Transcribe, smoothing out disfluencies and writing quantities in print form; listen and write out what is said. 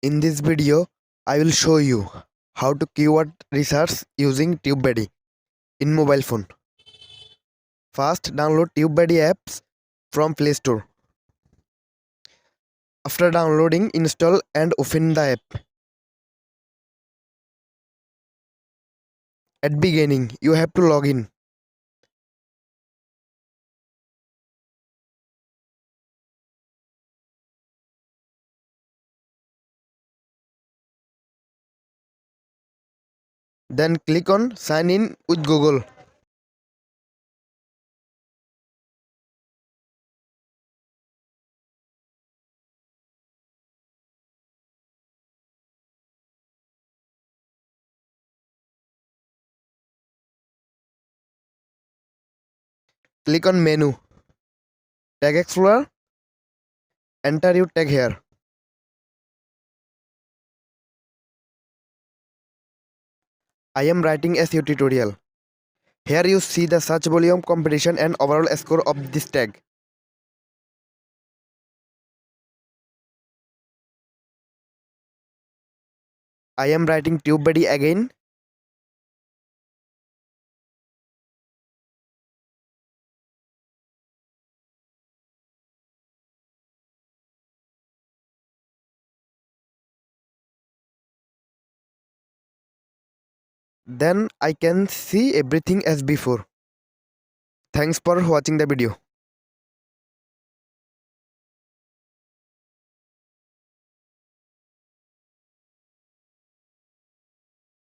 In this video, I will show you how to keyword research using tubebuddy in mobile phone. First, download tubebuddy apps from Play Store. After downloading, install and open the app. At beginning, you have to log in. Then click on sign in with Google. Click on menu. Tag Explorer. Enter your tag here. I am writing SEO tutorial. Here you see the search volume, competition and overall score of this tag. I am writing tubebuddy again. Then I can see everything as before. Thanks for watching the video.